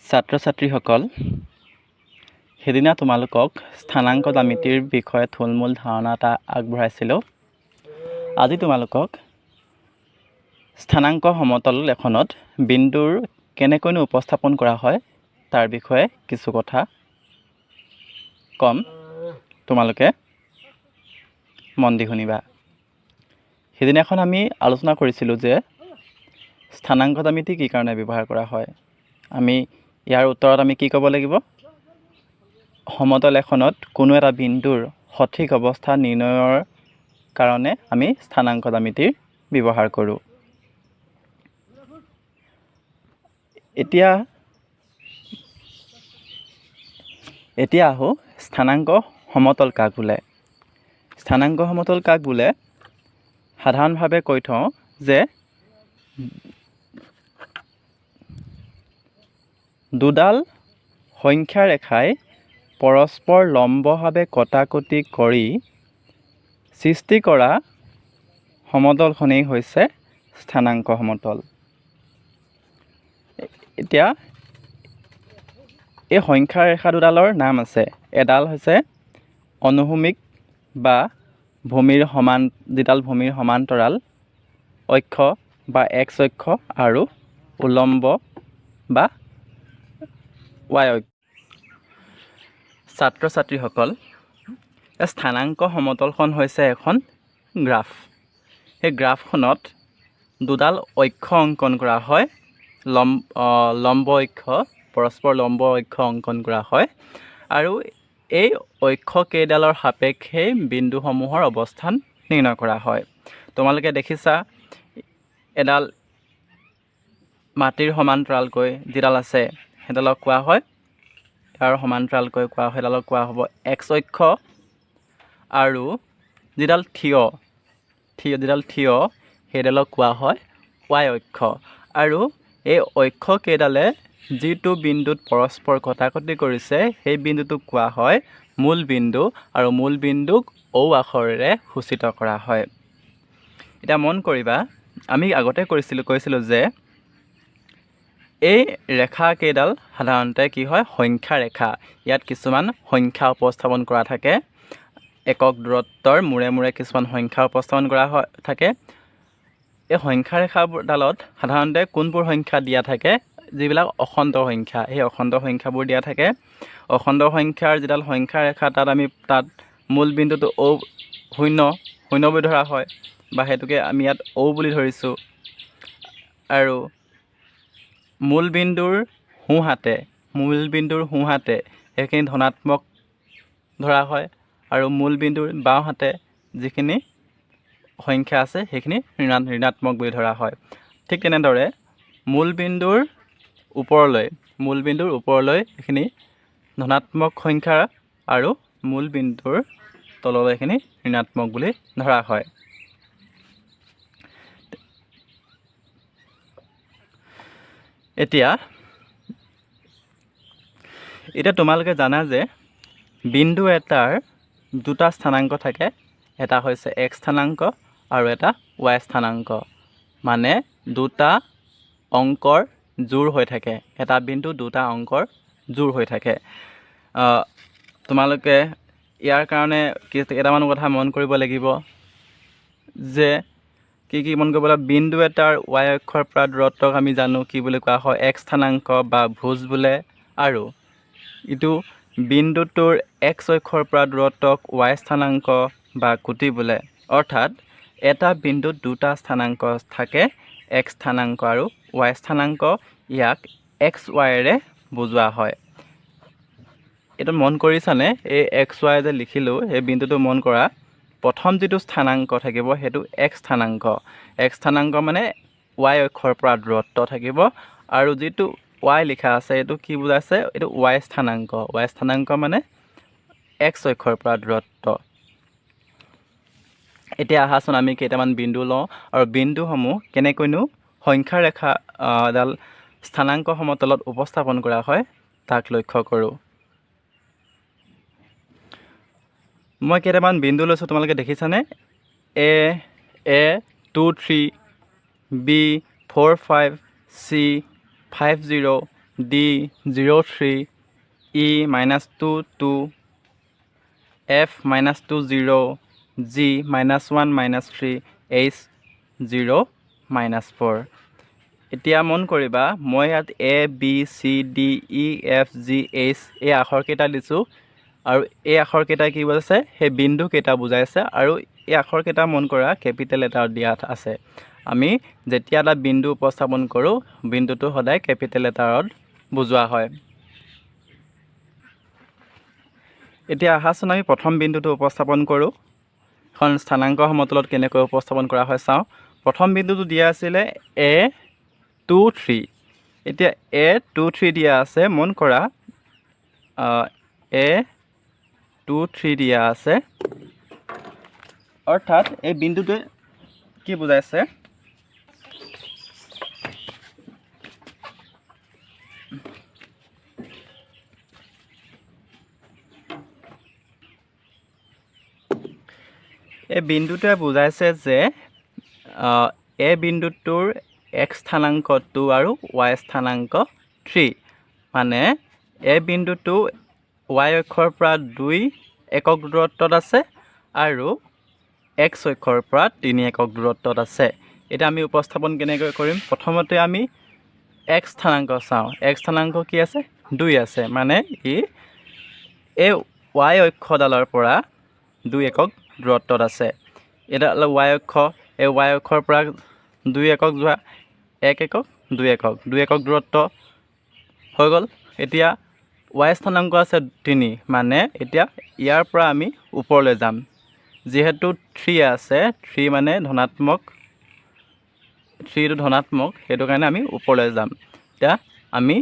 ছাত্ৰ ছাত্ৰীসকল, সেইদিনা তোমালোকক স্থানাংক জ্যামিতিৰ বিষয়ে থুলমূল ধাৰণা এটা আগবঢ়াইছিলোঁ। আজি তোমালোকক স্থানাংক সমতল এখনত বিন্দুৰ কেনেকৈনো উপস্থাপন কৰা হয় তাৰ বিষয়ে কিছু কথা কম। তোমালোকে মন দি শুনিবা। সেইদিনাখন আমি আলোচনা কৰিছিলোঁ যে স্থানাংক জ্যামিতি কি কাৰণে ব্যৱহাৰ কৰা হয়। আমি ইয়াৰ উত্তৰত আমি কি ক'ব লাগিব? সমতল এখনত কোনো এটা বিন্দুৰ সঠিক অৱস্থা নিৰ্ণয়ৰ কাৰণে আমি স্থানাংক জ্যামিতিৰ ব্যৱহাৰ কৰোঁ। এতিয়া আহোঁ স্থানাংক সমতল কাক বোলে। স্থানাংক সমতল কাক বোলে? সাধাৰণভাৱে কৈ থওঁ যে দুডাল সংখ্যা ৰেখাই পৰস্পৰ লম্বভাৱে কটাকটি কৰি সৃষ্টি কৰা সমতলখনেই হৈছে স্থানাংক সমতল। এতিয়া এই সংখ্যা ৰেখা দুডালৰ নাম আছে। এডাল হৈছে অনুভূমিক বা যিডাল ভূমিৰ সমান্তৰাল অক্ষ বা এক্স অক্ষ আৰু উলম্ব বা ৱাই অক্ষ। ছাত্ৰ ছাত্ৰীসকল, স্থানাংক সমতলখন হৈছে এখন গ্ৰাফ। সেই গ্ৰাফখনত দুডাল অক্ষ অংকন কৰা হয়, লম্ব অক্ষ, পৰস্পৰ লম্ব অক্ষ অংকন কৰা হয় আৰু এই অক্ষ কেইডালৰ সাপেক্ষে বিন্দুসমূহৰ অৱস্থান নিৰ্ণয় কৰা হয়। তোমালোকে দেখিছা এডাল মাটিৰ সমান্তৰালকৈ যিডাল আছে সেইডালক কোৱা হয়, ইয়াৰ সমান্তৰালকৈ কোৱা হয় সেইডালক কোৱা হ'ব এক্স অক্ষ, আৰু যিডাল থিয় সেইডালক কোৱা হয় ৱাই অক্ষ। আৰু এই অক্ষ কেইডালে যিটো বিন্দুত পৰস্পৰ কটাকটি কৰিছে সেই বিন্দুটোক কোৱা হয় মূল বিন্দু, আৰু মূল বিন্দুক ঔ আখৰেৰে সূচিত কৰা হয়। এতিয়া মন কৰিবা, আমি আগতে কৈছিলোঁ যে এই ৰেখা কেইডাল সাধাৰণতে কি হয়? সংখ্যা ৰেখা। ইয়াত কিছুমান সংখ্যা উপস্থাপন কৰা থাকে। একক দূৰত্বৰ মূৰে মূৰে কিছুমান সংখ্যা উপস্থাপন কৰা থাকে। এই সংখ্যা ৰেখাডালত সাধাৰণতে কোনবোৰ সংখ্যা দিয়া থাকে? যিবিলাক অখণ্ড সংখ্যা, সেই অখণ্ড সংখ্যাবোৰ দিয়া থাকে। অখণ্ড সংখ্যাৰ যিডাল সংখ্যা ৰেখা তাত মূল বিন্দুটো শূন্য বুলি ধৰা হয়, বা সেইটোকে আমি ইয়াত ঔ বুলি ধৰিছোঁ। আৰু মূল বিন্দুৰ সোঁহাতে সেইখিনি ধনাত্মক ধৰা হয়, আৰু মূল বিন্দুৰ বাওঁহাতে যিখিনি সংখ্যা আছে সেইখিনি ঋণাত্মক বুলি ধৰা হয়। ঠিক তেনেদৰে মূল বিন্দুৰ ওপৰলৈ এইখিনি ধনাত্মক সংখ্যা আৰু মূল বিন্দুৰ তললৈ এইখিনি ঋণাত্মক বুলি ধৰা হয়। এতিয়া তোমালোকে জানা যে বিন্দু এটাৰ দুটা স্থানাংক থাকে। এটা হৈছে এক্স স্থানাংক আৰু এটা ৱাই স্থানাংক। মানে দুটা অংকৰ জোৰ হৈ থাকে। এটা বিন্দু দুটা অংকৰ জোৰ হৈ থাকে। তোমালোকে ইয়াৰ কাৰণে কেইটামান কথা মন কৰিব লাগিব যে কি মন কৰিব লাগিব? বিন্দু এটাৰ ৱাই অক্ষৰ পৰা দূৰত্বক আমি জানো কি বুলি কোৱা হয়? এক্স স্থানাংক বা ভুজ বোলে। আৰু ইটো বিন্দুটোৰ এক্স অক্ষৰ পৰা দূৰত্বক ৱাই স্থানাংক বা কোটি বোলে। অৰ্থাৎ এটা বিন্দুত দুটা স্থানাংক থাকে, এক্স স্থানাংক আৰু ৱাই স্থানাংক। ইয়াক এক্স ৱাইৰে বুজোৱা হয়। এইটো মন কৰিছানে? এই এক্স ৱাই যে লিখিলোঁ, সেই বিন্দুটো মন কৰা। প্ৰথম যিটো স্থানাংক থাকিব সেইটো এক্স স্থানাংক। এক্স স্থানাংক মানে ৱাই অক্ষৰ পৰা দূৰত্ব থাকিব, আৰু যিটো ৱাই লিখা আছে এইটো কি বুজাইছে? এইটো ৱাই স্থানাংক। ৱাই স্থানাংক মানে এক্স অক্ষৰ পৰা দূৰত্ব। এতিয়া আহাচোন আমি কেইটামান বিন্দু লওঁ আৰু বিন্দুসমূহ কেনেকৈনো সংখ্যা ৰেখা এডাল স্থানাংক সমতলত উপস্থাপন কৰা হয় তাক লক্ষ্য কৰোঁ। মই কেইটামান বিন্দু লৈছোঁ, তোমালোকে দেখিছানে? A 2 3, B 4 5, C 5 0, D 0 3 E -2 2 F -2 0 G -1 -3 H 0 -4 এতিয়া মন কৰিবা মই ইয়াত A B C D E F G H এই আখৰকেইটা দিছোঁ আৰু এই আখৰকেইটা কি বুজাইছে সেই বিন্দুকেইটা বুজাইছে আৰু এই আখৰকেইটা মন কৰা কেপিটেল লেটাৰত দিয়া আছে আমি যেতিয়া এটা বিন্দু উপস্থাপন কৰোঁ বিন্দুটো সদায় কেপিটেল লেটাৰত বুজোৱা হয় এতিয়া আহাচোন আমি প্ৰথম বিন্দুটো উপস্থাপন কৰোঁ এখন স্থানাংক সমতলত কেনেকৈ উপস্থাপন কৰা হয় চাওঁ প্ৰথম বিন্দুটো দিয়া আছিলে A2 3 এতিয়া A2 3 দিয়া আছে মন কৰা A2 3 দিয়া আছে অৰ্থাৎ এই বিন্দুটোৱে কি বুজাইছে এই বিন্দুটোৱে বুজাইছে যে এই বিন্দুটোৰ x স্থানাংক 2 আৰু y স্থানাংক 3 মানে এই বিন্দুটো y অক্ষৰ পৰা 2 একক দূৰত্বত আছে আৰু x অক্ষৰ পৰা 3 একক দূৰত্বত আছে এটা আমি উপস্থাপন কেনেকৈ কৰিম প্ৰথমতে আমি x স্থানাংক চাওঁ x স্থানাংক কি আছে 2 আছে মানে ই এই y অক্ষডালৰ পৰা 2 একক দূৰত্বত আছে এটা y অক্ষ এই y অক্ষৰ পৰা 2 একক যোৱা 1 একক 2 একক 2 একক দূৰত্ব হৈ গ'ল এতিয়া y স্থানাংক আছে 3 মানে এতিয়া ইয়াৰ পৰা আমি ওপৰলৈ যাম যেহেতু 3 আছে 3 মানে ধনাত্মক 3 টো ধনাত্মক সেইটো কাৰণে আমি ওপৰলৈ যাম এতিয়া আমি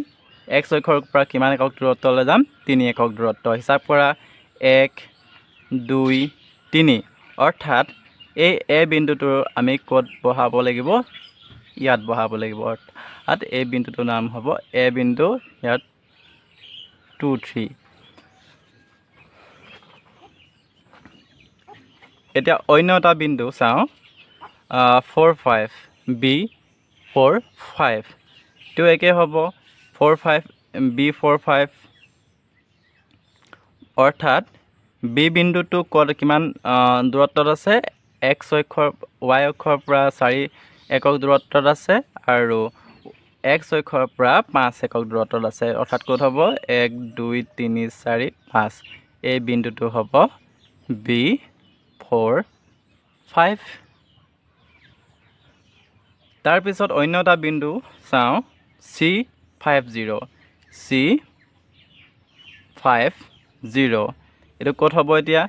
x অক্ষৰ পৰা কিমান একক দূৰত্বলৈ যাম 3 একক দূৰত্ব হিচাপ কৰা 1 2 3 অৰ্থাৎ এই বিন্দুটোৰ আমি ক'ত বহাব লাগিব ইয়াত বহাব লাগিব অৰ্থাৎ এই বিন্দুটোৰ নাম হ'ব এ বিন্দু ইয়াত 2 3 এতিয়া অন্য এটা বিন্দু চাওঁ 4 5 B 4 5 তো একে হ'ব 4 5 B 4 5 অৰ্থাৎ B বিন্দুটো ক'ত কিমান দূৰত্বত আছে x অক্ষৰ y অক্ষৰ পৰা 4 একক দূৰত্বত আছে আৰু x অক্ষৰ পৰা 5 একক দূৰত্বত আছে অৰ্থাৎ ক'ত হ'ব 1 2 3 4 5 এই বিন্দুটো হ'ব B 4 5 তাৰ পিছত অন্য এটা বিন্দু চাওঁ C 50 C 50 এটো ক'ত হ'ব এতিয়া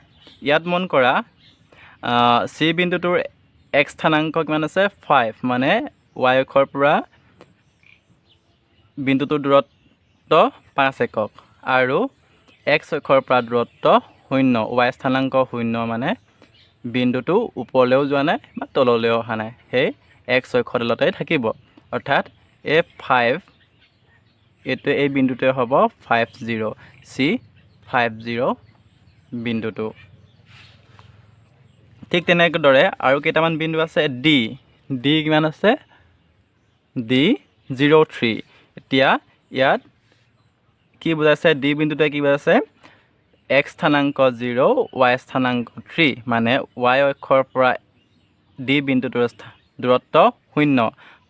ইয়াত মন কৰা C বিন্দুটোৰ x স্থানাংক কিমান আছে 5 মানে y অক্ষৰ পৰা বিন্দুটোৰ দূৰত্ব 5 একক আৰু x অক্ষৰ পৰা দূৰত্ব 0 y স্থানাংক 0 মানে বিন্দুটো ওপৰলৈও যোৱা নাই বা তললৈও অহা নাই সেই x অক্ষৰডালতে থাকিব অৰ্থাৎ এই 5 এইটো এই বিন্দুটোৱে হ'ব 50 C 50 বিন্দুটো ঠিক তেনেদৰে আৰু কেইটামান বিন্দু আছে D কিমান আছে D 0 3 এতিয়া ইয়াত কি বুজাইছে D বিন্দুটোৱে কি বুজাইছে x স্থানাংক 0 y স্থানাংক 3 মানে y অক্ষৰ পৰা D বিন্দুটোৰ দূৰত্ব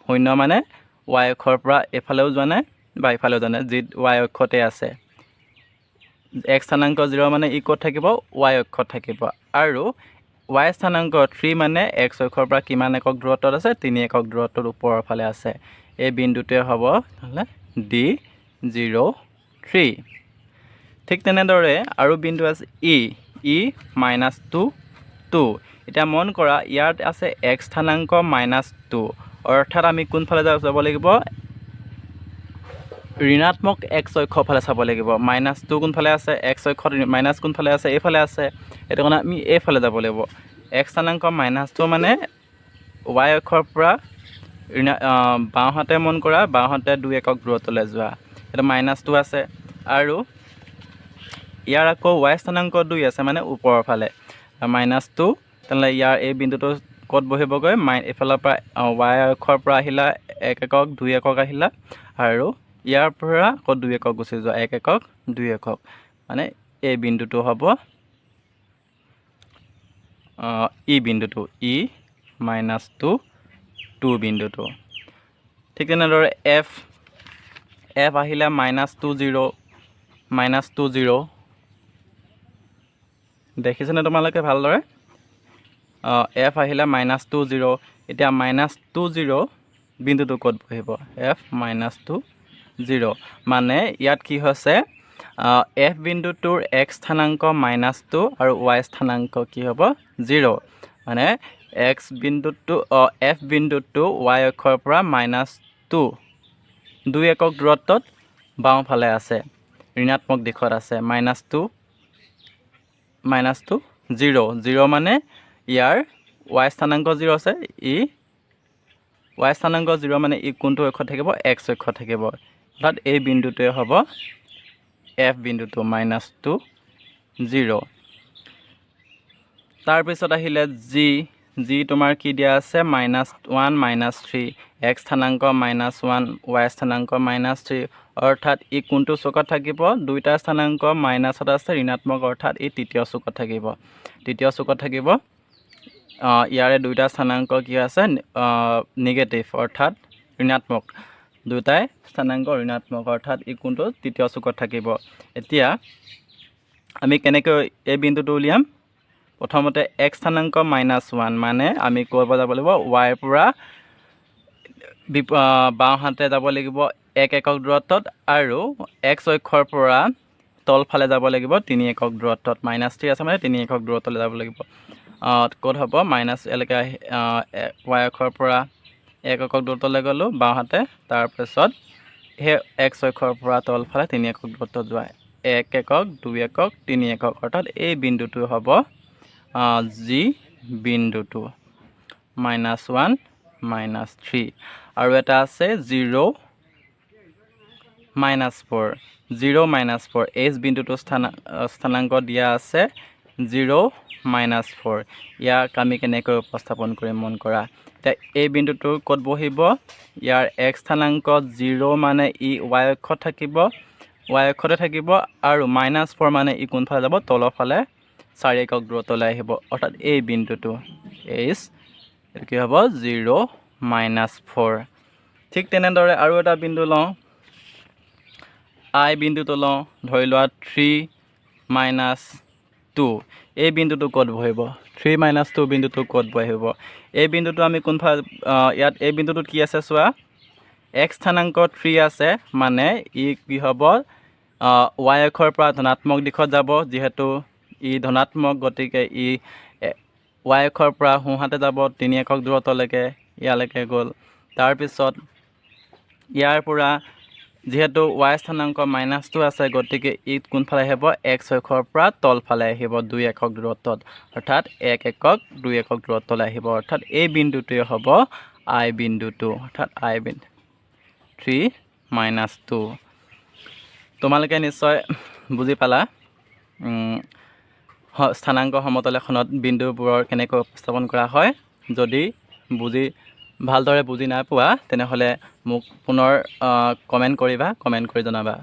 0 মানে y অক্ষৰ পৰা এফালেও যোৱা নাই বা ইফালেও যোৱা নাই যি y অক্ষতে আছে x স্থানাংক 0 মানে ই ক'ত থাকিব y অক্ষত থাকিব আৰু y স্থানাংক 3 মানে x অক্ষৰ পৰা কিমান একক দূৰত্বত আছে 3 একক দূৰত্বৰ ওপৰৰ ফালে আছে এই বিন্দুটোৱে হ'ব তাহলে D 0 3 ঠিক তেনেদৰে আৰু বিন্দু আছে E -2 2 এতিয়া মন কৰা ইয়াত আছে x স্থানাংক -2 অৰ্থাৎ আমি কোন ফালে যাব লাগিব ঋণাত্মক x অক্ষৰ ফালে চাব লাগিব -2 কোন ফালে আছে x অক্ষৰ মাইনাস কোন ফালে আছে এইফালে আছে এটো কাৰণে আমি এইফালে যাব লাগিব x স্থানাংক -2 মানে y অক্ষৰ পৰা বাওঁহাতে মন কৰা বাওঁহাতে 2 একক দূৰত্বলৈ যোৱা এটা -2 আছে আৰু ইয়াৰ আকৌ y স্থানাংক 2 আছে মানে ওপৰৰ ফালে -2 তেনে ইয়াৰ এই বিন্দুটো ক'ত বহিবগৈ এফালৰ পৰা y অক্ষৰ পৰা আহিলা 1 একক 2 একক আহিলা আৰু ইয়াৰ পৰা আকৌ 2 একক গুচি যোৱা 1 একক 2 একক মানে এই বিন্দুটো হ'ব ই বিন্দুটো ই -2 2 বিন্দুটো ঠিক তেনেদৰে f আহিলে -2 0 -2 0 দেখিছেনে তোমালোকে ভালদৰে f আহিলে -2 0 এতিয়া -2 0 বিন্দুটো ক'ত বহিব f -2 0 মানে ইয়াত কি হৈছে f বিন্দুটোৰ x স্থানাংক -2 আৰু y স্থানাংক কি হ'ব 0 মানে x বিন্দুটো f বিন্দুটো y অক্ষৰ পৰা -2 2 একক দূৰত্বত বাওঁফালে আছে ঋণাত্মক দিশত আছে -2 0 0 মানে ইয়াৰ y স্থানাংক 0 আছে y স্থানাংক 0 মানে ই কোনটো অক্ষ থাকিব x অক্ষ থাকিব অৰ্থাৎ এই বিন্দুটোৱে হ'ব f বিন্দুটো -2 0 তাৰ পিছত আহিলে g তোমাৰ কি দিয়া আছে -1 -3 x স্থানাংক -1 y স্থানাংক -3 অৰ্থাৎ ই কোনটো চুকত থাকিব দুইটা স্থানাংক মাইনাছত আছে ঋণাত্মক অৰ্থাৎ ই তৃতীয় চুকত থাকিব ইয়াৰে দুইটা স্থানাংক কি আছে নিগেটিভ অৰ্থাৎ ঋণাত্মক দুটাই স্থানাংক ঋণাত্মক অৰ্থাৎ ই কোনটো তৃতীয় চুকত থাকিব এতিয়া আমি কেনেকৈ এই বিন্দুটো উলিয়াম প্ৰথমতে x স্থানাংক -1 মানে আমি ক'ব যাব লাগিব y পৰা বাওঁ হাতে যাব লাগিব 1 একক দূৰত্বত আৰু x অক্ষৰ পৰা তলফালে যাব লাগিব 3 একক দূৰত্বত -3 আছে মানে 3 একক দূৰত্বলৈ যাব লাগিব ক'ত হ'ব এলৈকে y অক্ষৰ পৰা 1 একক দূৰত্বলৈ গ'লোঁ বাওঁ হাতে তাৰপিছত সেই x অক্ষৰ পৰা তলফালে 3 একক দূৰত্বত যোৱা 1 একক 2 একক 3 একক অৰ্থাৎ এই বিন্দুটো হ'ব g বিন্দুটো -1 -3 আৰু এটা আছে 0 -4 h বিন্দুটো স্থানাংক দিয়া আছে 0 -4 ইয়াক আমি কেনেকৈ উপস্থাপন কৰিম মন কৰা এতিয়া এই বিন্দুটো ক'ত বহিব ইয়াৰ x স্থানাংক 0 মানে ই y অক্ষত থাকিব আৰু -4 মানে ই কোনফালে যাব তলফালে 4 একক দূৰত্বলৈ আহিব অৰ্থাৎ এই বিন্দুটো h এইটো কি হ'ব 0 -4 ঠিক তেনেদৰে আৰু এটা বিন্দু লওঁ I বিন্দুটো লওঁ ধৰি লোৱা 3 - 2 এই বিন্দুটো ক'ত বহিব 3 - 2 বিন্দুটো ক'ত বহিব এই বিন্দুটো আমি কোনফালে ইয়াত এই বিন্দুটোত কি আছে চোৱা x স্থানাংক 3 আছে মানে ই কি হ'ব y অক্ষৰ পৰা ধনাত্মক দিশত যাব যিহেতু ই ধনাত্মক গতিকে ই y অক্ষৰ পৰা সোঁহাতে যাব 3 একক দূৰত্বলৈকে ইয়ালৈকে গ'ল তাৰপিছত ইয়াৰ পৰা যেহেতু y স্থানাংক -2 আছে গতিকে ই কোনফালে আহিব x অক্ষৰ পৰা তলফালে আহিব 2 একক দূৰত্বত অৰ্থাৎ 1 একক 2 একক দূৰত্বলৈ আহিব অৰ্থাৎ এই বিন্দুটোৱে হ'ব I বিন্দুটো অৰ্থাৎ I বিন্দু 3 - 2 তোমালোকে নিশ্চয় বুজি পালা স্থানাংক সমতল এখনত বিন্দুবোৰৰ কেনেকৈ উপস্থাপন কৰা হয় যদি ভালদৰে বুজি নাপোৱা তেনেহ'লে মোক পুনৰ কমেণ্ট কৰিবা কমেণ্ট কৰি জনাবা